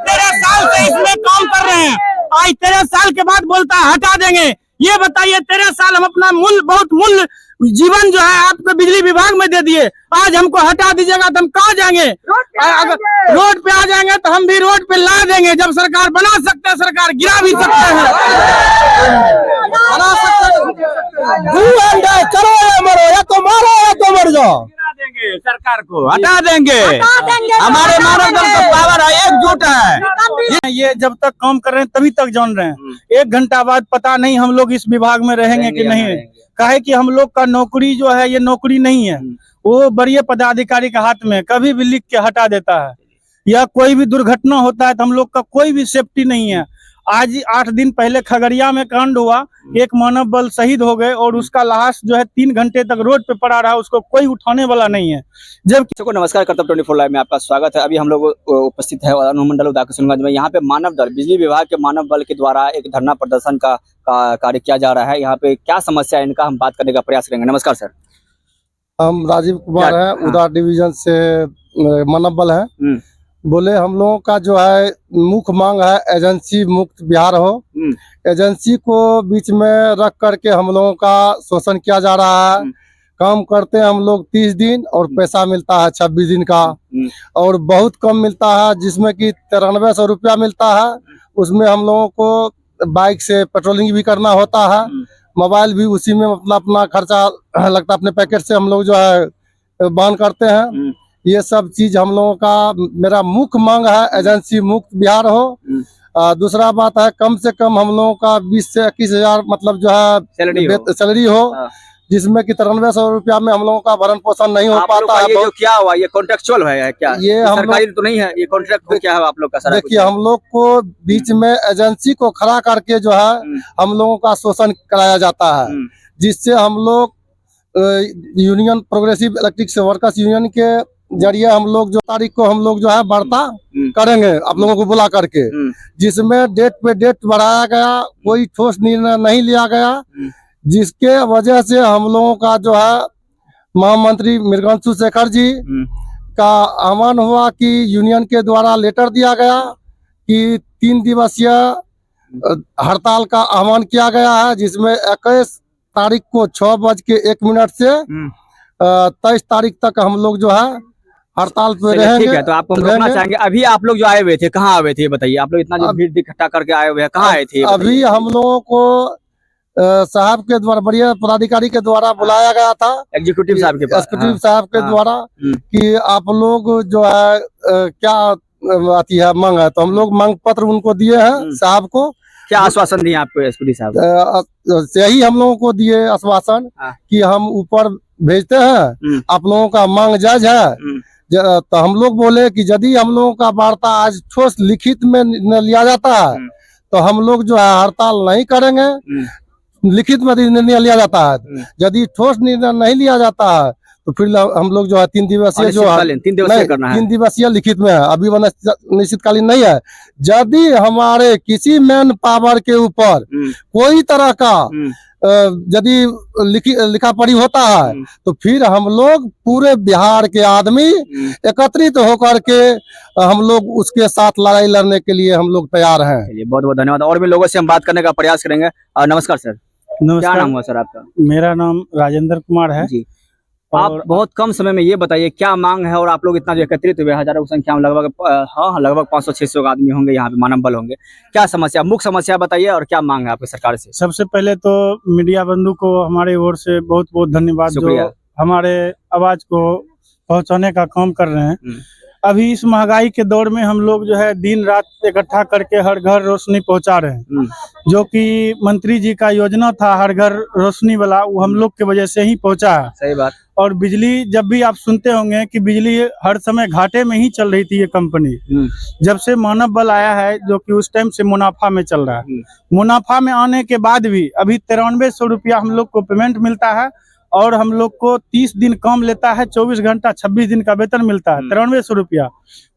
13 साल से इसमें काम कर रहे हैं, आज 13 साल के बाद बोलता है हटा देंगे। ये बताइए 13 साल हम अपना बहुत मूल्य जीवन जो है आपको बिजली विभाग में दे दिए, आज हमको हटा दीजिएगा तो हम कहाँ जाएंगे? अगर रोड पे आ जाएंगे तो हम भी रोड पे ला देंगे। जब सरकार बना सकते हैं, सरकार गिरा भी सकते हैं। करो या मरो, या तो मारो या तो मर जाओ। सरकार को हटा देंगे। हमारे मानव दल का पावर है, एकजुट है। ये जब तक काम कर रहे हैं तभी तक जान रहे हैं। 1 घंटा बाद पता नहीं हम लोग इस विभाग में रहेंगे कि नहीं। कहे कि हम लोग का नौकरी जो है ये नौकरी नहीं है, वो बड़े पदाधिकारी के हाथ में कभी भी लिख के हटा देता है। या कोई भी दुर्घटना होता है तो हम लोग का कोई भी सेफ्टी नहीं है। आज 8 दिन पहले खगड़िया में कांड हुआ, एक मानव बल शहीद हो गए और उसका लाश जो है 3 घंटे तक रोड पे पड़ा रहा, उसको कोई उठाने वाला नहीं है। जब को नमस्कार, कर्तव्य 24 लाइव में आपका स्वागत है। अभी हम लोग उपस्थित है अनुमंडल उदाकिशुनगंज में। यहाँ पे मानव दल, बिजली विभाग के मानव बल के द्वारा एक धरना प्रदर्शन का कार्य किया जा रहा है। यहाँ पे क्या समस्या है इनका हम बात करने का प्रयास करेंगे। नमस्कार सर। हम राजीव कुमार है, उदार डिवीजन से मानव बल है। बोले हम लोगों का जो है मुख्य मांग है एजेंसी मुक्त बिहार हो। एजेंसी को बीच में रख करके हम लोगों का शोषण किया जा रहा है। काम करते हैं हम लोग 30 दिन और पैसा मिलता है 26 दिन का, और बहुत कम मिलता है, जिसमें कि 9300 रुपया मिलता है। उसमें हम लोगों को बाइक से पेट्रोलिंग भी करना होता है, मोबाइल भी उसी में अपना खर्चा लगता है। अपने पैकेट से हम लोग जो है बहन करते हैं। ये सब चीज हम लोगों का मेरा मुख्य मांग है एजेंसी मुक्त बिहार हो। दूसरा बात है कम से कम हम लोगों का 20 से 21 हजार मतलब जो है सैलरी हो, जिसमें कि 9300 रुपया में हम लोगों का भरण पोषण नहीं हो पाता है। ये जो क्या हुआ, ये कॉन्ट्रेक्चुअल है क्या? ये हम सरकारी तो नहीं है, ये कॉन्ट्रैक्ट क्या है आप लोग का? देखिए हम लोग को बीच में एजेंसी को खड़ा करके जो है हम लोगों का शोषण कराया जाता है, जिससे हम लोग union progressive electric workers union के जरिए हम लोग जो तारीख को हम लोग जो है वार्ता करेंगे आप लोगों को बुला करके, जिसमें डेट पे डेट बढ़ाया गया, कोई ठोस निर्णय नहीं लिया गया, जिसके वजह से हम लोगों का जो है महामंत्री मृगांशु शेखर जी का आह्वान हुआ कि यूनियन के द्वारा लेटर दिया गया कि 3 दिवसीय हड़ताल का आह्वान किया गया है, जिसमें 21 तारीख को 6:01 से 23 तारीख तक हम लोग जो है हड़ताल पे रहेंगे। ठीक है, तो आपको रोकना चाहेंगे। अभी आप लोग जो आए हुए थे, कहाँ आए हुए थे ये बताइए? आप लोग इतना जो भीड़ इकट्ठा करके आए हुए हैं, कहाँ आए थे? अभी हम लोगों को साहब के द्वारा, बढ़िया पदाधिकारी के द्वारा बुलाया गया था, एग्जीक्यूटिव साहब के पास, एग्जीक्यूटिव साहब के द्वारा, कि आप लोग जो है क्या आती है मांग है, तो हम लोग मांग पत्र उनको दिए हैं साहब को। क्या आश्वासन दिए आपको एसपी साहब? यही हम लोगों को दिए आश्वासन कि हम ऊपर भेजते हैं, आप लोगों का मांग जायज है। तो हम लोग बोले कि यदि हम लोगों का वार्ता आज ठोस लिखित में न लिया जाता है तो हम लोग जो है हड़ताल नहीं करेंगे। लिखित में निर्णय लिया जाता है, यदि ठोस निर्णय नहीं लिया जाता है तो फिर हम लोग जो है 3 दिवसीय जो है 3 दिवसीय लिखित में है, अभी निश्चितकालीन नहीं है। यदि हमारे किसी मैन पावर के ऊपर कोई तरह का यदि लिखा पढ़ी होता है तो फिर हम लोग पूरे बिहार के आदमी एकत्रित होकर के हम लोग उसके साथ लड़ाई लड़ने के लिए हम लोग तैयार हैं। बहुत बहुत धन्यवाद। और भी लोगों से हम बात करने का प्रयास करेंगे। नमस्कार सर। नमस्कार। क्या नाम हुआ सर आपका? मेरा नाम राजेंद्र कुमार है जी। आप बहुत कम समय में ये बताइए क्या मांग है, और आप लोग इतना जो एकत्रित हुए हजारों की संख्या में, लगभग 500-600 आदमी होंगे यहाँ पे, मानव बल होंगे। क्या समस्या, मुख्य समस्या बताइए, और क्या मांग है आपकी सरकार से? सबसे पहले तो मीडिया बंधु को हमारे ओर से बहुत बहुत धन्यवाद, जो हमारे आवाज को पहुंचाने का काम कर रहे हैं। अभी इस महंगाई के दौर में हम लोग जो है दिन रात इकट्ठा करके हर घर रोशनी पहुंचा रहे हैं, जो कि मंत्री जी का योजना था हर घर रोशनी वाला, वो हम लोग के वजह से ही पहुंचा है। सही बात। और बिजली, जब भी आप सुनते होंगे कि बिजली हर समय घाटे में ही चल रही थी ये कंपनी, जब से मानव बल आया है जो कि उस टाइम से मुनाफा में चल रहा है। मुनाफा में आने के बाद भी अभी 9300 रुपया हम लोग को पेमेंट मिलता है, और हम लोग को 30 दिन काम लेता है, 24 घंटा 26 दिन का वेतन मिलता है, 9300 रुपया।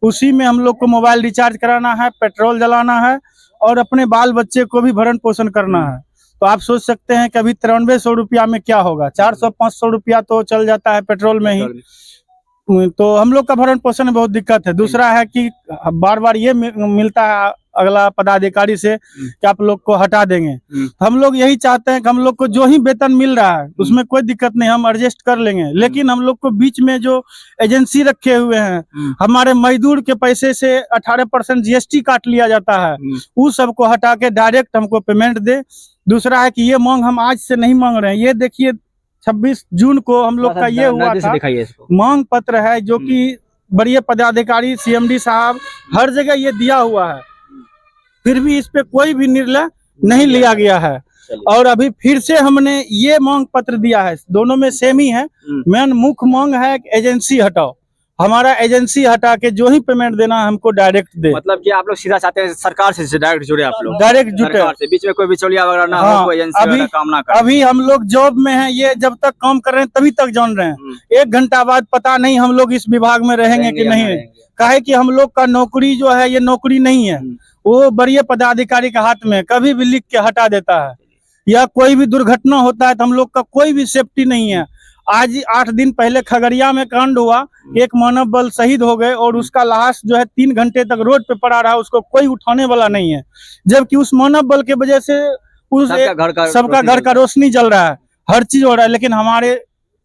उसी में हम लोग को मोबाइल रिचार्ज कराना है, पेट्रोल जलाना है, और अपने बाल बच्चे को भी भरण पोषण करना है। तो आप सोच सकते हैं कि अभी 9300 रुपया में क्या होगा। 400-500 रुपया तो चल जाता है पेट्रोल में ही। तो हम लोग का भरण पोषण में बहुत दिक्कत है। दूसरा है कि बार बार ये मिलता है अगला पदाधिकारी से कि आप लोग को हटा देंगे। तो हम लोग यही चाहते हैं कि हम लोग को जो ही वेतन मिल रहा है उसमें कोई दिक्कत नहीं, हम एडजस्ट कर लेंगे, लेकिन हम लोग को बीच में जो एजेंसी रखे हुए हैं, हमारे मजदूर के पैसे से 18% GST काट लिया जाता है, उस सबको हटा के डायरेक्ट हमको पेमेंट दे। दूसरा है कि ये मांग हम आज से नहीं मांग रहे हैं, ये देखिए 26 जून को हम लोग का ये हुआ था मांग पत्र है, जो कि बड़े पदाधिकारी CMD साहब हर जगह ये दिया हुआ है, फिर भी इस पे कोई भी निर्णय नहीं लिया गया है। और अभी फिर से हमने ये मांग पत्र दिया है, दोनों में सेम ही है। मेन मुख्य मांग है कि एजेंसी हटाओ, हमारा एजेंसी हटा के जो ही पेमेंट देना है हमको डायरेक्ट दे। मतलब कि आप लोग सीधा चाहते हैं सरकार से डायरेक्ट जुड़े, आप लोग डायरेक्ट जुटे, सरकार से, बीच में कोई बिचौलिया वगैरह ना हो, कोई एजेंसी वगैरह काम ना करे। अभी हम लोग जॉब में हैं, ये जब तक काम कर रहे हैं तभी तक जान रहे हैं। 1 घंटा बाद पता नहीं हम लोग इस विभाग में रहेंगे कि नहीं, काहे कि हम लोग का नौकरी जो है ये नौकरी नहीं है, वो बड़े पदाधिकारी के हाथ में कभी भी लिख के हटा देता है, या कोई भी दुर्घटना होता है तो हम लोग का कोई भी सेफ्टी नहीं है। आज 8 दिन पहले खगड़िया में कांड हुआ, एक मानव बल शहीद हो गए और उसका लाश जो है 3 घंटे तक रोड पे पड़ा रहा, उसको कोई उठाने वाला नहीं है, जबकि उस मानव बल के वजह से सबका घर का रोशनी जल रहा है, हर चीज हो रहा है। लेकिन हमारे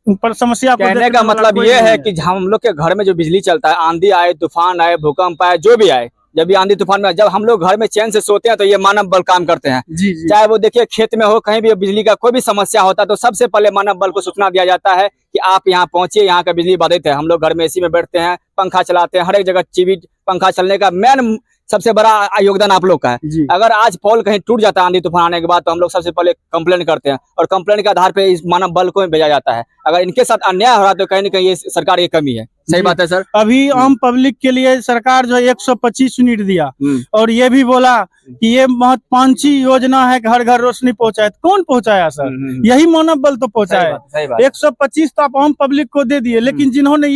पर समस्या को कहने का मतलब ये है कि हम लोग के घर में जो बिजली चलता है, आंधी आए, तूफान आए, भूकंप आए, जो भी आए, जब भी आंधी तूफान में जब हम लोग घर में चैन से सोते हैं तो ये मानव बल काम करते हैं। जी। चाहे वो देखिए खेत में हो, कहीं भी बिजली का कोई भी समस्या होता है तो सबसे पहले मानव बल को सूचना दिया जाता है कि आप यहाँ पहुंचिए, यहाँ का बिजली बाधित है। हम लोग घर में AC में बैठते हैं, पंखा चलाते हैं, हर एक जगह टीवी पंखा चलने का मेन सबसे बड़ा योगदान आप लोग का है। अगर आज पोल कहीं टूट जाता है आंधी तूफान आने के बाद तो हम लोग सबसे पहले कंप्लेन करते हैं, और कंप्लेन के आधार पे इस मानव बल को भेजा जाता है। अगर इनके साथ अन्याय हो रहा है तो कहीं ना कहीं ये सरकार की कमी है। सही बात है सर। अभी आम पब्लिक के लिए सरकार जो 125 यूनिट दिया और ये भी बोला कि ये महत्वाकांक्षी योजना है कि हर घर रोशनी पहुंचाए। तो कौन पहुंचाया सर? यही मानव बल तो पहुंचाया। 125 तो आप आम पब्लिक को दे दिए, लेकिन जिन्होंने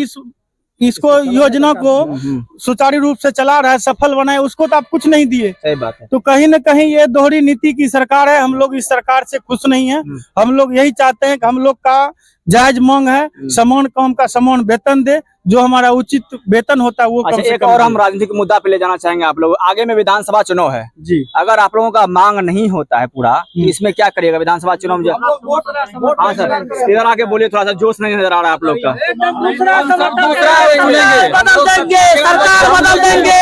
इसको योजना को सुचारू रूप से चला रहा है, सफल बनाया, उसको तो आप कुछ नहीं दिए। सही बात है। तो कहीं न कहीं ये दोहरी नीति की सरकार है। हम लोग इस सरकार से खुश नहीं है। हम लोग यही चाहते हैं कि हम लोग का जायज मांग है, समान काम का समान वेतन दे, जो हमारा उचित वेतन होता है वो। अच्छा, एक और हम राजनीतिक मुद्दा पे ले जाना चाहेंगे आप लोग। आगे में विधानसभा चुनाव है जी, अगर आप लोगों का मांग नहीं होता है पूरा तो इसमें क्या करिएगा विधानसभा चुनाव में? हाँ सर, इधर आके बोलिए, थोड़ा सा जोश नहीं नजर आ रहा है आप लोग का। बदल देंगे, सरकार बदल देंगे,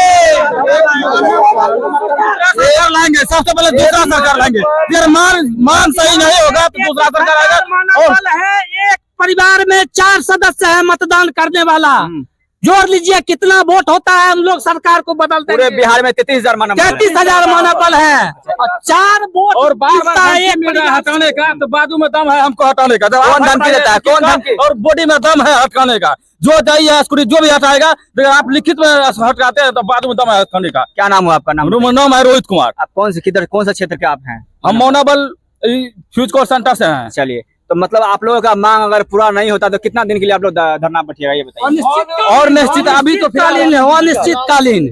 लाएंगे। सबसे पहले दूसरा सरकार लाएंगे, अगर मान सही नहीं होगा तो दूसरा सरकार आएगा। और एक परिवार में 4 सदस्य है मतदान करने वाला, जोड़ लीजिए कितना वोट होता है। हम लोग सरकार को बदल देंगे। पूरे बिहार में 33,000 मानव 33,000 मानव बल है, 4 वोट और बार-बार हटाने का, तो बाजू में दम है हमको हटाने का। कौन धमकी देता है? कौन धमकी? और बॉडी में दम है हटाने का। जो चाहिए जो भी हटाएगा, अगर आप लिखित में हटाते हैं तो बाद में दम है हटाने का। क्या नाम हुआ आपका? नाम है रोहित कुमार। आप कौन सा क्षेत्र के आप हैं? हम मौनाबल फ्यूज कोर सेंटर से हैं। चलिए, तो मतलब आप लोगों का मांग अगर पूरा नहीं होता तो कितना दिन के लिए आप लोग धरना बैठिएगा ये बताइए। और निश्चित अभी तो फिलहाल अनिश्चितकालीन।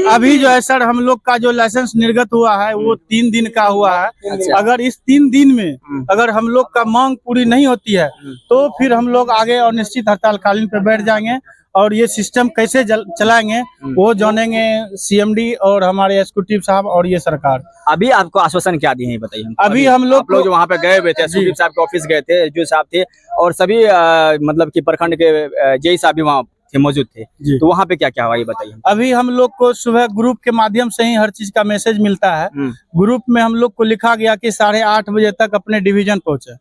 अभी जो है सर, हम लोग का जो लाइसेंस निर्गत हुआ है वो 3 दिन का हुआ है। अच्छा। अगर इस 3 दिन में अगर हम लोग का मांग पूरी नहीं होती है तो फिर हम लोग आगे और निश्चित हड़तालकालीन पे बैठ जाएंगे, और ये सिस्टम कैसे चलाएंगे वो जानेंगे CMD और हमारे एग्जीक्यूटिव साहब और ये सरकार। अभी आपको आश्वासन क्या दिए हैं बताइए? अभी हम लोग जो वहाँ पे गए हुए थे, एग्जीक्यूटिव साहब के ऑफिस गए थे, जो साहब थे, और सभी मतलब कि प्रखंड के JE साहब भी वहाँ थे, मौजूद थे, तो वहाँ पे क्या क्या हुआ ये बताइए। अभी हम लोग को सुबह ग्रुप के माध्यम से ही हर चीज का मैसेज मिलता है। ग्रुप में हम लोग को लिखा गया कि 8:30 बजे तक अपने डिवीजन पहुंचे।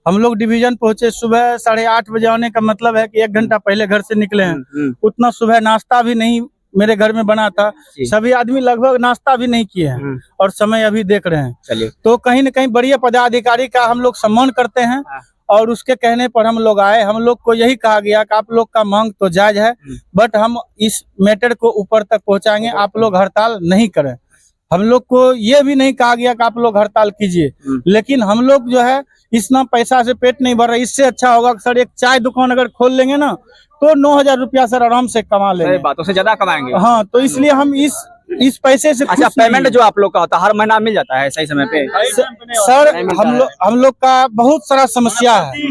हम लोग डिवीजन पहुंचे सुबह 8:30 बजे। आने का मतलब है कि 1 घंटा पहले घर से निकले हैं। उतना सुबह नाश्ता भी नहीं मेरे घर में बना था, सभी आदमी लगभग नाश्ता भी नहीं किए हैं, और समय अभी देख रहे हैं। चलिए, तो कहीं न कहीं बड़े पदाधिकारी का हम लोग सम्मान करते हैं, और उसके कहने पर हम लोग आए। हम लोग को यही कहा गया कि आप लोग का मांग तो जायज है, बट हम इस मैटर को ऊपर तक पहुंचाएंगे, आप लोग हड़ताल नहीं करें। हम लोग को ये भी नहीं कहा गया कि आप लोग हड़ताल कीजिए, लेकिन हम लोग जो है इतना पैसा से पेट नहीं भर रहा। इससे अच्छा होगा सर एक चाय दुकान अगर खोल लेंगे ना तो 9,000 रुपया सर आराम से कमा लेंगे। बात उससे ज्यादा कमाएंगे। हाँ, तो इसलिए हम इस इस पैसे से अच्छा, खुश नहीं पेमेंट है। जो आप लोग का होता है हर महीना मिल जाता है सही समय पे? सर हम लोग का बहुत सारा समस्या है।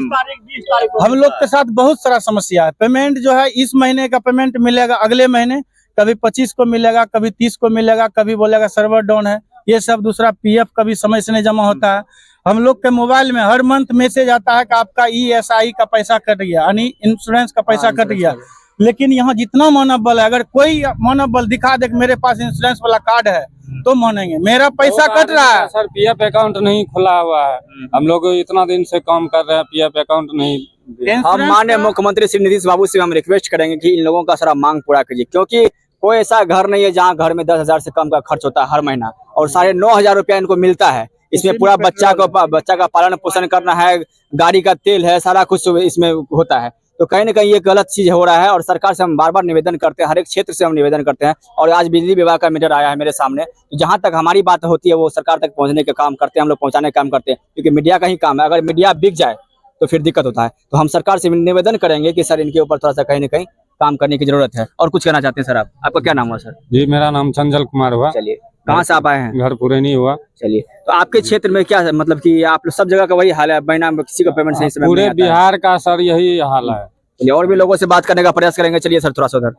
हम लोग के साथ बहुत सारा समस्या है। पेमेंट जो है इस महीने का पेमेंट मिलेगा अगले महीने, कभी 25 को मिलेगा, कभी 30 को मिलेगा, कभी बोलेगा सर्वर डाउन है। ये सब दूसरा पीएफ कभी समय से नहीं जमा होता है। हम लोग के मोबाइल में हर मंथ मैसेज आता है कि आपका ESI का पैसा कट गया, यानी इंश्योरेंस का पैसा कट गया। लेकिन यहाँ जितना मानव बल है, अगर कोई मानव बल दिखा दे कि मेरे पास इंश्योरेंस वाला कार्ड है तो मानेंगे। मेरा पैसा कट रहा है सर, पीएफ अकाउंट नहीं खुला हुआ है। हम लोग इतना दिन से काम कर रहे हैं, पीएफ अकाउंट नहीं। हम माननीय मुख्यमंत्री श्री नीतीश बाबू से हम रिक्वेस्ट करेंगे कि इन लोगों का सारा मांग पूरा कीजिए, क्योंकि कोई ऐसा घर नहीं है जहाँ घर में 10,000 से कम का खर्च होता है हर महीना, और 9,500 रुपया इनको मिलता है। इसमें पूरा बच्चा का पालन पोषण करना है, गाड़ी का तेल है, सारा कुछ इसमें होता है। तो कहीं ना कहीं ये गलत चीज हो रहा है, और सरकार से हम बार बार निवेदन करते हैं, हर एक क्षेत्र से हम निवेदन करते हैं। और आज बिजली विभाग का मीटर आया है मेरे सामने, तो जहां तक हमारी बात होती है वो सरकार तक पहुंचने का काम करते हैं, हम लोग पहुंचाने का काम करते हैं, क्योंकि मीडिया का ही काम है। अगर मीडिया बिक जाए तो फिर दिक्कत होता है। तो हम सरकार से निवेदन करेंगे कि सर इनके ऊपर थोड़ा सा कहीं ना कहीं काम करने की जरूरत है। और कुछ कहना चाहते हैं सर आप? आपका क्या नाम हुआ सर? जी, मेरा नाम चंचल कुमार हुआ। चलिए, कहाँ से आप आए हैं? घर पूरे नहीं हुआ। चलिए, तो आपके क्षेत्र में क्या है, मतलब कि आप लोग सब जगह का वही हाल है, महीना में किसी का पेमेंट सही समय में पूरे नहीं आता है? बिहार का सर यही हाल है। चलिए, और भी लोगों से बात करने का प्रयास करेंगे। चलिए सर, थोड़ा सा उधर।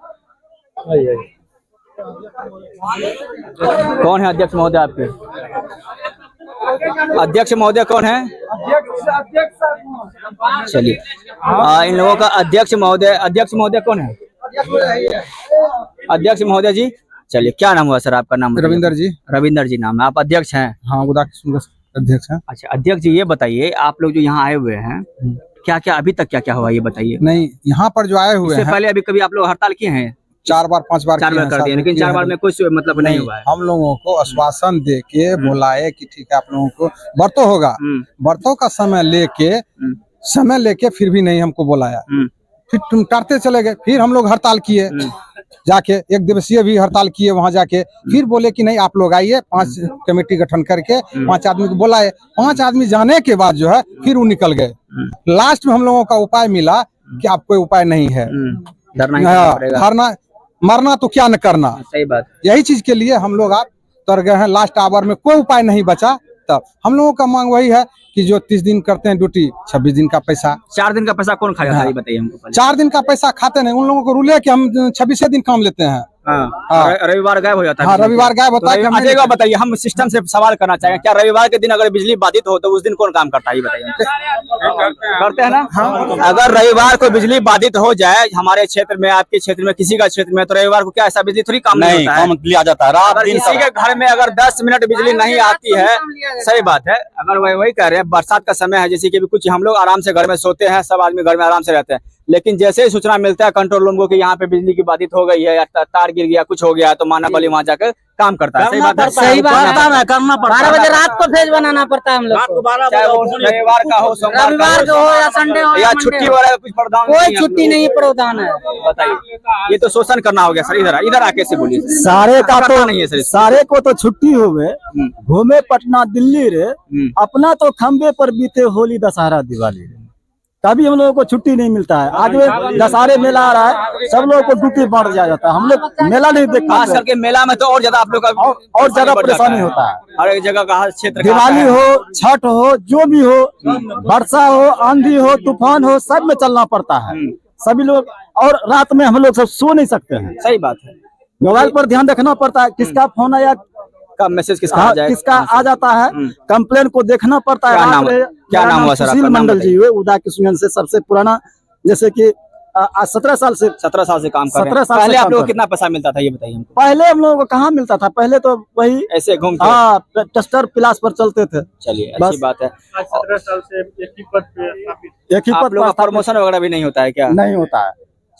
कौन है अध्यक्ष महोदय आपके? अध्यक्ष महोदय कौन है? चलिए, इन लोगों का अध्यक्ष महोदय कौन है? अध्यक्ष महोदय जी, चलिए, क्या नाम हुआ सर आपका? नाम रविंदर जी। रविंदर जी नाम है, आप अध्यक्ष हैं? हाँ, अध्यक्ष है। अच्छा अध्यक्ष जी, ये बताइए आप लोग जो यहाँ आए हुए हैं, क्या क्या अभी तक क्या क्या हुआ ये बताइए। नहीं, यहाँ पर जो आए हुए इससे हैं पहले अभी कभी आप लोग हड़ताल किए हैं? 4 बार 5 बार 4 बार कर दिए, लेकिन 4 बार में कुछ मतलब नहीं हुआ है। हम लोगों को आश्वासन दे के बुलाए कि ठीक है आप लोगों को बरतों होगा, बरतों का समय लेके फिर भी नहीं हमको बुलाया। फिर तुम टारते चले गए। फिर हम लोग हड़ताल किए, जाके 1 दिवसीय भी हड़ताल किए वहां जाके। फिर बोले कि नहीं आप लोग आइए, 5 कमेटी गठन करके 5 आदमी को बुलाए। 5 आदमी जाने के बाद जो है फिर वो निकल गए। लास्ट में हम लोगों का उपाय मिला कि आप कोई उपाय नहीं है, धरना मरना तो क्या न करना। सही बात। यही चीज के लिए हम लोग आप तर गए हैं। लास्ट आवर में कोई उपाय नहीं बचा, तब हम लोगों का मांग वही है कि जो 30 दिन करते हैं ड्यूटी, 26 दिन का पैसा। 4 दिन का पैसा कौन खाएगा? ये बताइए हमको। 4 दिन का पैसा खाते नहीं, उन लोगों को रूल है कि हम 26 दिन काम लेते हैं। रविवार गायब हो जाता है। हाँ, रविवार गायब होता है। अच्छा, एक बात बताइए, हम सिस्टम से सवाल करना चाहेंगे, क्या रविवार के दिन अगर बिजली बाधित हो तो उस दिन कौन काम करता है? ये बताइए। करते हैं ना? हाँ। अगर रविवार को बिजली बाधित हो जाए हमारे क्षेत्र में, आपके क्षेत्र में, किसी का क्षेत्र में, तो रविवार को क्या ऐसा बिजली थोड़ी काम नहीं होता है? काम लिया जाता है। रात दिन किसी के घर में अगर 10 मिनट बिजली नहीं आती है, सही बात है। अगर वही कह रहे हैं, बरसात का समय है, जैसे कि कुछ हम लोग आराम से घर में सोते हैं, सब आदमी घर में आराम से रहते हैं, लेकिन जैसे ही सूचना मिलता है कंट्रोल रूम को कि यहाँ पे बिजली की बाधित हो गई है या तार गिर गया, कुछ हो गया, तो मानव बल वहाँ जाकर काम करता है। सही बात है। सही बात है, करना पड़ता है। 12 बजे रात को भेज बनाना पड़ता है हम लोग को। चाहे वो रविवार का हो, सोमवार रविवार को हो या संडे हो या छुट्टी वगैरह कुछ प्रावधान कोई छुट्टी नहीं, प्रावधान है। बताइए, ये तो शोषण करना हो गया सर। इधर आके से बोलिए। सारे का तो नहीं है सर, सारे को तो छुट्टी हो गए, घूमे पटना दिल्ली रे, अपना तो खंबे पर बीते होली दशहरा दिवाली रे, तभी हम लोगों को छुट्टी नहीं मिलता है। आज दशहरे मेला आ रहा है, सब लोगों को ड्यूटी बढ़ जाता है। हम लोग मेला नहीं देख खास करके मेला में तो और ज्यादा आप लोग का और ज्यादा परेशानी होता है। हर एक जगह का हर क्षेत्र का दिवाली हो, छठ हो, जो भी हो, वर्षा हो, आंधी हो, तूफान हो, सब में चलना पड़ता है सभी लोग। और रात में हम लोग सब सो नहीं सकते हैं। सही बात है। मोबाइल पर ध्यान रखना पड़ता है, किसका फोन आया, मैसेज किसका आ जाता है, कंप्लेन को देखना पड़ता है। क्या नाम हुआ सर आपका? सुशील मंडल जी हुए, उदाकिशुन से सबसे पुराना, जैसे कि 17 साल से काम कर रहे हैं। पहले आप लोगों को कितना पैसा मिलता था ये बताइए हमको। पहले हम लोगों को कहाँ मिलता था, पहले तो वही ऐसे घूमते, हाँ, टेस्टर प्लास पर चलते थे। चलिए, अच्छी बात है। 17 साल से एक ही पद आप लोगों का प्रमोशन वगैरह भी नहीं होता है क्या? नहीं होता है।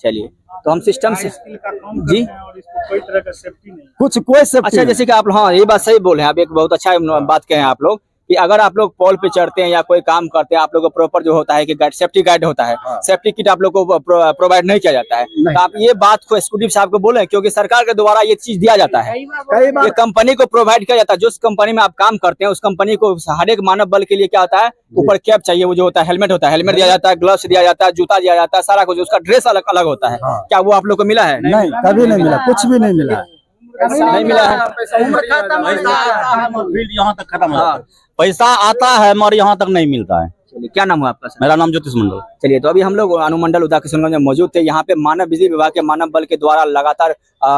चलिए, तो हम सिस्टम से जी कोई तरह का सेफ्टी नहीं, कुछ कोई सेफ्टी। अच्छा, जैसे कि आप, हाँ ये बात सही बोले हैं आप, एक बहुत अच्छा बात कहे हैं आप लोग कि अगर आप लोग पोल पे चढ़ते हैं या कोई काम करते हैं, आप लोग को प्रॉपर जो होता है कि सेफ्टी गाइड होता है, सेफ्टी किट आप लोग को प्रोवाइड नहीं किया जाता है। तो आप ये बात को एग्जीक्यूटिव साहब को बोले, क्योंकि सरकार के द्वारा ये चीज दिया जाता है, ये कंपनी को प्रोवाइड किया जाता है। जिस कंपनी में आप काम करते हैं उस कंपनी को हर एक मानव बल के लिए क्या होता है, ऊपर कैप चाहिए, वो जो होता है हेलमेट होता है, हेलमेट दिया जाता है, ग्लव्स दिया जाता है, जूता दिया जाता है, सारा कुछ, उसका ड्रेस अलग अलग होता है। क्या वो आप लोग को मिला है? नहीं, कभी नहीं मिला, कुछ भी नहीं मिला। नहीं मिला है। यहाँ तक खत्म हाँ। पैसा आता है मगर यहाँ तक नहीं मिलता है। चलिए, क्या नाम है आपका सर? मेरा नाम ज्योतिष मंडल। चलिए, तो अभी हम लोग अनुमंडल उदा किशनगंज में मौजूद थे। यहाँ पे मानव बिजली विभाग के मानव बल के द्वारा लगातार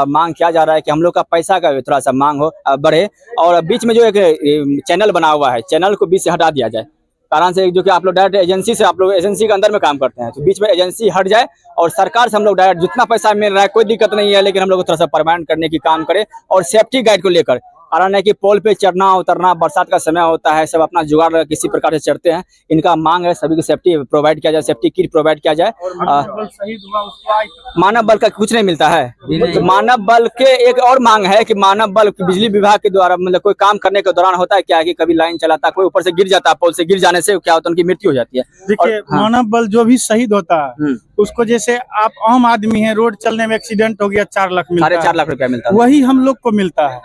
मांग किया जा रहा है कि हम लोग का पैसा का थोड़ा सा मांग हो बढ़े, और बीच में जो एक चैनल बना हुआ है, चैनल को बीच से हटा दिया जाए। कारण से जो कि आप लोग डायरेक्ट एजेंसी से, आप लोग एजेंसी के अंदर में काम करते हैं, तो बीच में एजेंसी हट जाए और सरकार से हम लोग डायरेक्ट जितना पैसा मिल रहा है कोई दिक्कत नहीं है, लेकिन हम लोग थोड़ा सा परमानेंट करने की काम करें और सेफ्टी गाइड को लेकर। कारण है कि पोल पे चढ़ना उतरना, बरसात का समय होता है, सब अपना जुगाड़ किसी प्रकार से चढ़ते हैं। इनका मांग है सभी को सेफ्टी प्रोवाइड किया जाए, सेफ्टी किट प्रोवाइड किया जाए। मानव बल का कुछ नहीं मिलता है। तो मानव बल के एक और मांग है कि मानव बल बिजली विभाग के द्वारा मतलब कोई काम करने के दौरान होता है क्या है कि कभी लाइन चलाता है, कोई ऊपर से गिर जाता है, पोल से गिर जाने से क्या होता है, उनकी मृत्यु हो जाती है। देखिए, मानव बल जो भी शहीद होता है उसको, जैसे आप आम आदमी हैं, रोड चलने में एक्सीडेंट हो गया 4 लाख मिलता है, 4.5 लाख रुपया मिलता है। वही हम लोग को मिलता है।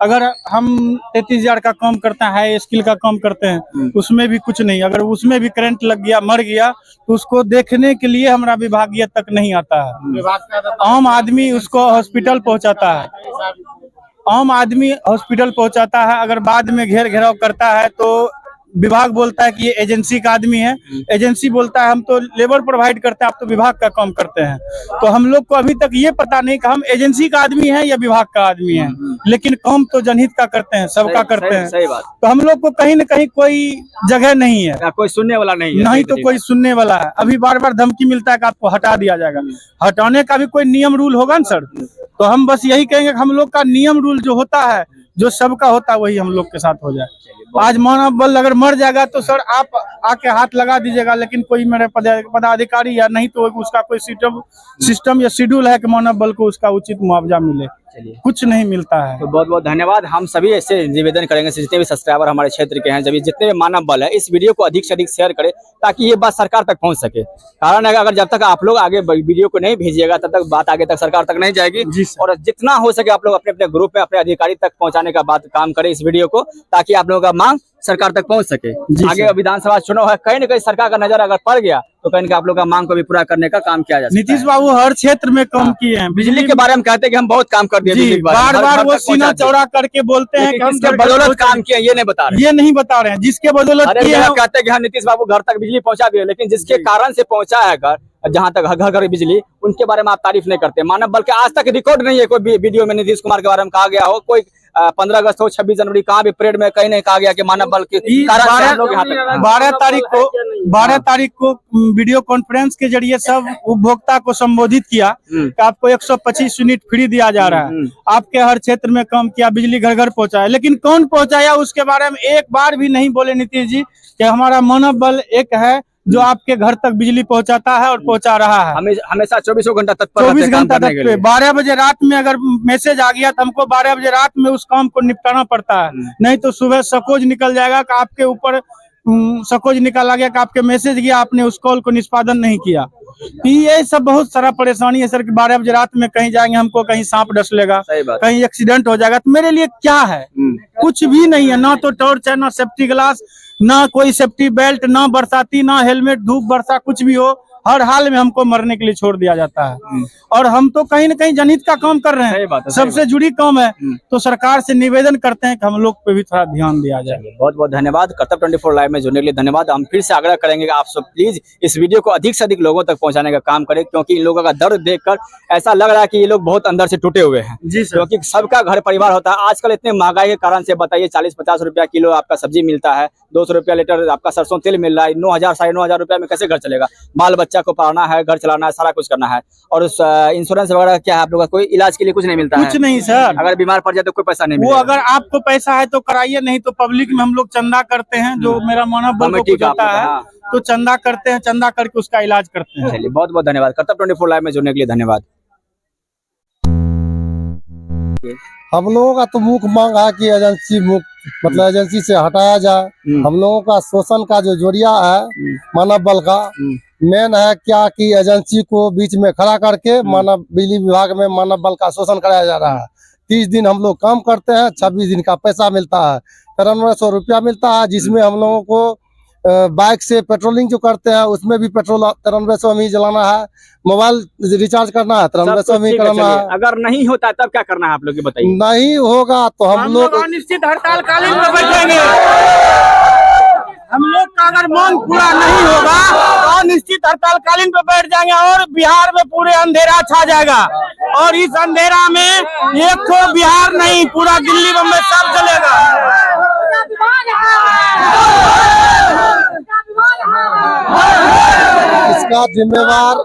अगर हम 33,000 का काम करते हैं, हाई स्किल का काम करते हैं, उसमें भी कुछ नहीं। अगर उसमें भी करंट लग गया, मर गया, तो उसको देखने के लिए हमारा विभागीय तक नहीं आता है। आम आदमी उसको हॉस्पिटल पहुंचाता है, आम आदमी हॉस्पिटल पहुंचाता है। अगर बाद में घेर घेराव करता है तो विभाग बोलता है कि ये एजेंसी का आदमी है, एजेंसी बोलता है हम तो लेबर प्रोवाइड करते हैं, आप तो विभाग का काम करते हैं। तो हम लोग को अभी तक ये पता नहीं कि हम एजेंसी का आदमी है या विभाग का आदमी है, लेकिन काम तो जनहित का करते हैं, सबका करते हैं। सही बात। तो हम लोग को कहीं न कहीं कोई जगह नहीं है, कोई सुनने वाला नहीं है, नहीं तो कोई सुनने वाला है। अभी बार बार धमकी मिलता है कि आपको हटा दिया जाएगा। हटाने का भी कोई नियम रूल होगा ना सर। तो हम बस यही कहेंगे कि हम लोग का नियम रूल जो होता है, जो सबका होता है, वही हम लोग के साथ हो जाए। आज मानव बल अगर मर जाएगा तो सर आप आके हाथ लगा दीजिएगा, लेकिन कोई मेरे पदाधिकारी या नहीं तो उसका कोई सिस्टम या शेड्यूल है कि मानव बल को उसका उचित मुआवजा मिले। कुछ नहीं मिलता है। तो बहुत बहुत धन्यवाद। हम सभी ऐसे निवेदन करेंगे, जितने भी सब्सक्राइबर हमारे क्षेत्र के हैं, जितने भी मानव बल है, इस वीडियो को अधिक से अधिक शेयर करें ताकि ये बात सरकार तक पहुंच सके। कारण है अगर जब तक आप लोग आगे वीडियो को नहीं भेजिएगा तब तक बात आगे तक सरकार तक नहीं जाएगी। और जितना हो सके आप लोग अपने अपने ग्रुप में अपने अधिकारी तक पहुंचाने का बात काम करें इस वीडियो को, ताकि आप लोगों का मांग सरकार तक पहुंच सके। आगे विधानसभा चुनाव है, कहीं ना कहीं सरकार का नजर अगर पड़ गया तो कहीं आप लोग का मांग को भी पूरा करने का काम किया जा सकता है। नीतीश बाबू हर क्षेत्र में काम किए हैं। बिजली के बारे में कहते हैं कि हम बहुत काम कर दिए, बार बार वो सीना चौड़ा करके बोलते हैं कि हम किसके बदौलत काम किए, ये नहीं बता रहे, ये नहीं बता रहे हैं। जिसके बदौलत कहते हैं कि हाँ नीतीश बाबू घर तक बिजली पहुंचा दिए, लेकिन जिसके कारण से पहुंचा है घर, जहां तक घर घर बिजली, उनके बारे में आप तारीफ नहीं करते। मानव बल के आज तक रिकॉर्ड नहीं है कोई वीडियो में नीतीश कुमार के बारे में कहा गया हो, कोई 15 अगस्त हो, 26 जनवरी, कहाँ भी परेड में कहीं नहीं कहा गया कि मानव बल के कारण से हम लोग यहाँ तक। 12 तारीख को वीडियो कॉन्फ्रेंस के जरिए सब उपभोक्ता को संबोधित किया कि आपको 125 यूनिट फ्री दिया जा रहा है। आपके हर क्षेत्र में काम किया, बिजली घर घर पहुंचाया, लेकिन कौन पहुंचाया उसके बारे में एक बार भी नहीं बोले नीतीश जी कि हमारा मानव बल एक है जो आपके घर तक बिजली पहुंचाता है और पहुंचा रहा है। हमेशा 24 घंटा तत्पर, 24 घंटा तक। 12 बजे रात में अगर मैसेज आ गया तो हमको 12 बजे रात में उस काम को निपटाना पड़ता है, नहीं तो सुबह सकोज निकल जाएगा कि आपके ऊपर सकोज निकाला गया कि आपके मैसेज गया, आपने उस कॉल को निष्पादन नहीं किया। ये सब बहुत सारा परेशानी है सर कि 12 बजे रात में कहीं जाएंगे, हमको कहीं सांप डस लेगा, कहीं एक्सीडेंट हो जाएगा, तो मेरे लिए क्या है? कुछ भी नहीं है, ना तो टॉर्च है, ना सेफ्टी ग्लास, ना कोई सेफ्टी बेल्ट, ना बरसाती, ना हेलमेट, धूप बरसा कुछ भी हो, हर हाल में हमको मरने के लिए छोड़ दिया जाता है। और हम तो कहीं न कहीं जनहित का काम कर रहे हैं, सबसे जुड़ी काम है, तो सरकार से निवेदन करते हैं कि हम लोग पे भी थोड़ा ध्यान दिया जाए। बहुत बहुत धन्यवाद। कर्तव्य 24 लाइव में जुड़ने के लिए धन्यवाद। हम फिर से आग्रह करेंगे कि आप सब प्लीज इस वीडियो को अधिक से अधिक लोगों तक पहुंचाने का काम करें, क्योंकि इन लोगों का दर्द देखकर ऐसा लग रहा है कि ये लोग बहुत अंदर से टूटे हुए हैं। जी सर। क्योंकि सबका घर परिवार होता है। आजकल इतने महंगाई के कारण से बताइए 40-50 रुपया किलो आपका सब्जी मिलता है, 200 रुपया लीटर आपका सरसों तेल मिल रहा है, 9,000 9,500 रुपया में कैसे घर चलेगा? बाल बच्चा को पढ़ाना है, घर चलाना है, सारा कुछ करना है। और इंश्योरेंस वगैरह क्या है आप लोगों का? कोई इलाज के लिए कुछ नहीं मिलता है? कुछ नहीं सर। अगर बीमार पड़ जाए तो कोई पैसा नहीं वो मिलेगा। अगर आपको पैसा है तो कराइए, नहीं तो पब्लिक में हम लोग चंदा करते हैं, जो मेरा मानव बल को कुछ होता है तो चंदा करते हैं, चंदा करके उसका इलाज करते हैं। चलिए बहुत बहुत धन्यवाद। कर्तव्य 24 लाइव में जुड़ने के लिए धन्यवाद। हम लोगों का तो मुख्य मांग है कि एजेंसी मुक्त, मतलब एजेंसी से हटाया जाए। हम लोगों का शोषण का जो जरिया है मानव बल का मेन है क्या कि एजेंसी को बीच में खड़ा करके मानव बिजली विभाग में मानव बल का शोषण कराया जा रहा है। 30 दिन हम लोग काम करते हैं, 26 दिन का पैसा मिलता है, 9300 रुपया मिलता है, जिसमें हम लोगों को बाइक से पेट्रोलिंग जो करते हैं उसमें भी पेट्रोल 9300 में ही जलाना है। मोबाइल रिचार्ज करना है सब 9300 कुछ में ही ठीक है, करना चलिए। है। अगर नहीं होता तब क्या करना है आप लोग ये बताइए। नहीं होगा तो हम लोग अनिश्चित हड़ताल कालीन पे बैठेंगे। हम लोग का अगर मांग पूरा नहीं होगा तो अनिश्चित हड़ताल कालीन पे बैठ जाएंगे और बिहार में पूरे अंधेरा छा जाएगा। और इस अंधेरा में एक तो बिहार नहीं पूरा दिल्ली बम्बई सब जलेगा। इसका जिम्मेवार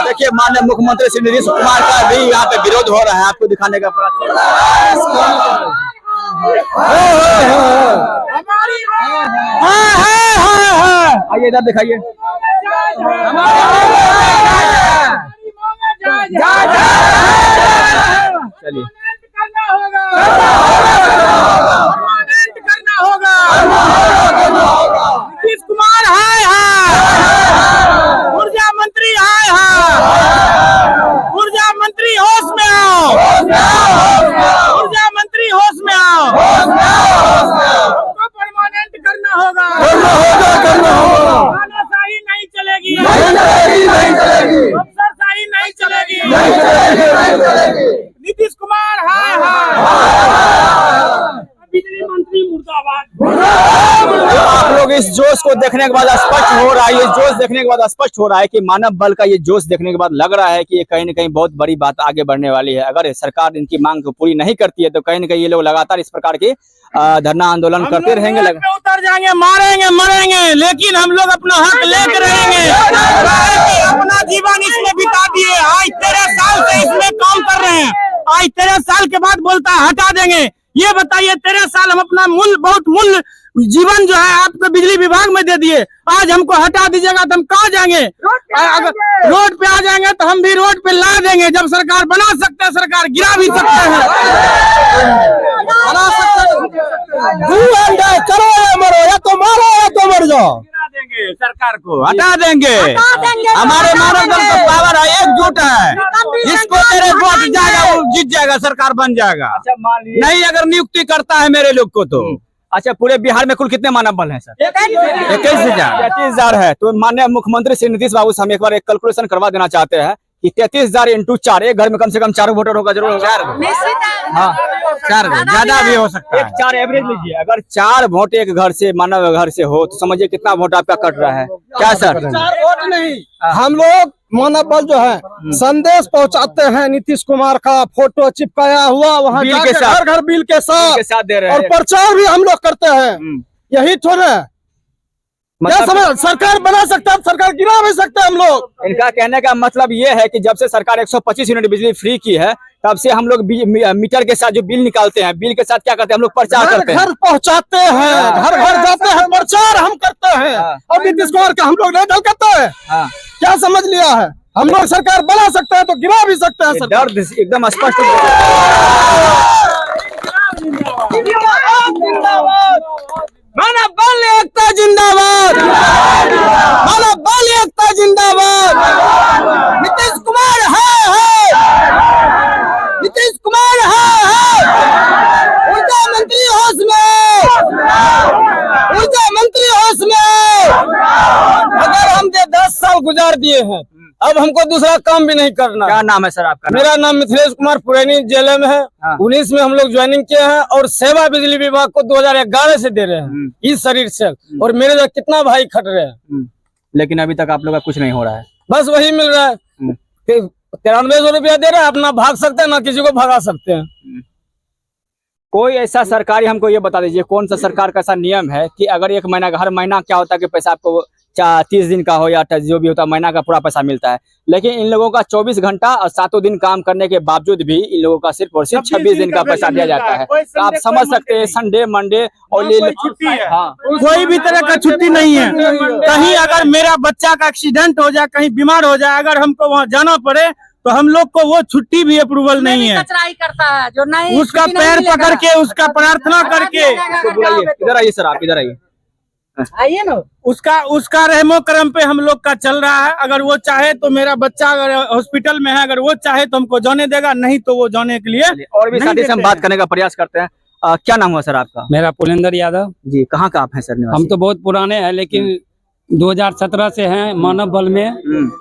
देखिए माननीय मुख्यमंत्री श्री नीतीश कुमार का भी यहाँ पे विरोध हो रहा है, आपको दिखाने का प्रयास। आइए इधर दिखाइए। चलिए करना होगा। नीतीश कुमार हाय ऊर्जा मंत्री हाय ऊर्जा मंत्री होश में आओ। ऊर्जा मंत्री होश में आओ। हमको परमानेंट करना होगा। तानाशाही नहीं चलेगी। अफसरशाही नहीं चलेगी। नीतीश कुमार हाय बिजली मंत्री मुर्दाबाद। आप लोग इस जोश को देखने के बाद स्पष्ट हो रहा है, ये जोश देखने के बाद स्पष्ट हो रहा है कि मानव बल का ये जोश देखने के बाद लग रहा है कि ये कहीं न कहीं बहुत बड़ी बात आगे बढ़ने वाली है। अगर सरकार इनकी मांग को पूरी नहीं करती है तो कहीं न कहीं ये लोग लगातार इस प्रकार के धरना आंदोलन करते रहेंगे। उतर जाएंगे, मारेंगे, मरेंगे, लेकिन हम लोग अपना हक लेकर रहेंगे। अपना जीवन इसमें बिता दिए, आज 13 साल से इसमें काम कर रहे हैं। आज 13 साल के बाद बोलता है हटा देंगे। ये बताइए 13 साल हम अपना बहुत मूल्य जीवन जो है आपको बिजली विभाग में दे दिए, आज हमको हटा दीजिएगा तो हम कहाँ जाएंगे? अगर रोड पे आ जाएंगे तो हम भी रोड पे ला देंगे। जब सरकार बना सकते हैं, सरकार गिरा भी सकते हैं। बना सकते करो या मरो, या तो मारो या तो मर जाओ। गिरा देंगे सरकार को, हटा देंगे। हमारे मानव दल का पावर है, एकजुट है। जिसको मेरे वोट जाएगा वो जीत जाएगा, सरकार बन जाएगा। नहीं अगर नियुक्ति करता है मेरे लोग को तो। अच्छा, पूरे बिहार में कुल कितने मानव बल हैं सर? 33,000 है। तो माननीय मुख्यमंत्री श्री नीतीश बाबू से हम एक बार एक कैलकुलेशन करवा देना चाहते हैं कि 33,000 इंटू 4, एक घर में कम से कम 4 वोटर होगा जरूर होगा। हाँ 4 ज्यादा भी हो सकता है। 4 एवरेज लीजिए, अगर 4 वोट एक घर से मानव घर से हो तो समझिए कितना वोट आपका कट रहा है। क्या सर? 4 वोट नहीं, हम लोग मानव बल जो है संदेश पहुंचाते हैं। नीतीश कुमार का फोटो चिपकाया हुआ वहाँ बिल के साथ, घर घर बिल के साथ दे रहे और हैं। प्रचार भी हम लोग करते हैं। यही थोड़ा क्या समझ, सरकार बना सकता है, सरकार गिरा भी सकते हैं हम लोग। इनका कहने का मतलब ये है कि जब से सरकार 125 यूनिट बिजली फ्री की है तब से हम लोग मीटर के साथ जो बिल निकालते हैं, बिल के साथ क्या करते हैं हम लोग प्रचार करते हैं, घर पहुंचाते हैं, घर घर जाते हैं, प्रचार हम करते हैं। और नीतीश कुमार का हम लोग नहीं करते हैं। क्या समझ लिया है? हम लोग सरकार बना सकते हैं तो गिरा भी सकते हैं। दर्द एकदम स्पष्ट। मानव बल एकता जिंदाबाद। मानव बल एकता जिंदाबाद। नीतीश कुमार है। नीतीश कुमार है। ऊर्जा मंत्री होश में। ऊर्जा मंत्री होश में। अगर हम 10 साल गुजार दिए हैं, अब हमको दूसरा काम भी नहीं करना। क्या नाम है सर आपका? मेरा नाम मिथिलेश कुमार पुरानी जेल में है। 19 में हम लोग ज्वाइनिंग किए हैं और सेवा बिजली विभाग को 2011 से दे रहे हैं इस शरीर से। और मेरे जो कितना भाई खट रहे हैं, लेकिन अभी तक आप लोग का कुछ नहीं हो रहा है। बस वही मिल रहा है। 9300 रुपया दे रहे हैं, अपना भाग सकते हैं ना किसी को भगा सकते हैं। कोई ऐसा सरकारी हमको ये बता दीजिए, कौन सा सरकार का ऐसा नियम है कि अगर एक महीना का, हर महीना क्या होता है कि पैसा आपको 30 दिन का हो या जो भी होता है महीना का पूरा पैसा मिलता है, लेकिन इन लोगों का 24 घंटा और 7 दिन काम करने के बावजूद भी इन लोगों का सिर्फ और सिर्फ 26 दिन का पैसा दिया जाता है। तो आप समझ सकते हैं संडे मंडे और छुट्टी है। हाँ, कोई भी तरह का छुट्टी नहीं है। कहीं अगर मेरा बच्चा का एक्सीडेंट हो जाए, कहीं बीमार हो जाए, अगर हमको वहाँ जाना पड़े तो हम लोग को वो छुट्टी भी अप्रूवल नहीं है। कचराई करता है जो नहीं, उसका पैर पकड़ के, उसका प्रार्थना करके। इधर आइए सर, आप इधर आइए। आइए ना। उसका रहमो करम पे हम लोग का चल रहा है। अगर वो चाहे तो मेरा बच्चा अगर हॉस्पिटल में है, अगर वो चाहे तो हमको जाने देगा, नहीं तो वो जाने के लिए और भी साथी से हम बात करने का प्रयास करते हैं। क्या नाम हुआ सर आपका? मेरा पुलेंदर यादव। जी, कहाँ का आप हैं सर निवासी? हम तो बहुत पुराने हैं, लेकिन 2017 से हैं मानव बल में।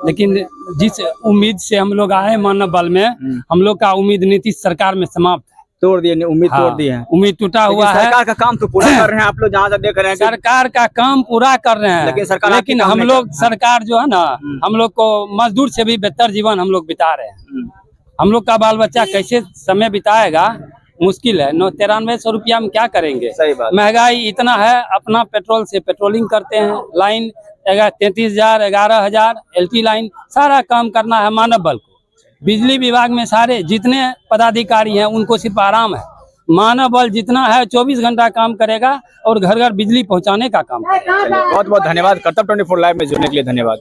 लेकिन जिस उम्मीद से हम लोग आए मानव बल में, हम लोग का उम्मीद नीतीश सरकार में समाप्त है। तोड़ दिए, उम्मीद तोड़ दी है। उम्मीद टूटा हुआ है। सरकार का काम तो पूरा कर रहे हैं आप लोग, जहाँ तक देख रहे हैं कि सरकार का काम पूरा कर रहे हैं, लेकिन सरकार आपकी लेकिन काम हम नहीं लोग कर रही। सरकार जो है ना, हम लोग को मजदूर से भी बेहतर जीवन हम लोग बिता रहे हैं। हम लोग का बाल बच्चा कैसे समय बिताएगा, मुश्किल है। 9300 रुपया में क्या करेंगे? सही बात। महंगाई इतना है, अपना पेट्रोल से पेट्रोलिंग करते हैं। लाइन 33,000 11,000 LT लाइन, सारा काम करना है मानव बल को। बिजली विभाग में सारे जितने पदाधिकारी हैं उनको सिर्फ आराम है। मानव बल जितना है 24 घंटा काम करेगा और घर घर बिजली पहुंचाने का काम करेगा। बहुत बहुत धन्यवाद। कर्तव्य 24 लाइव में जुड़ने के लिए धन्यवाद।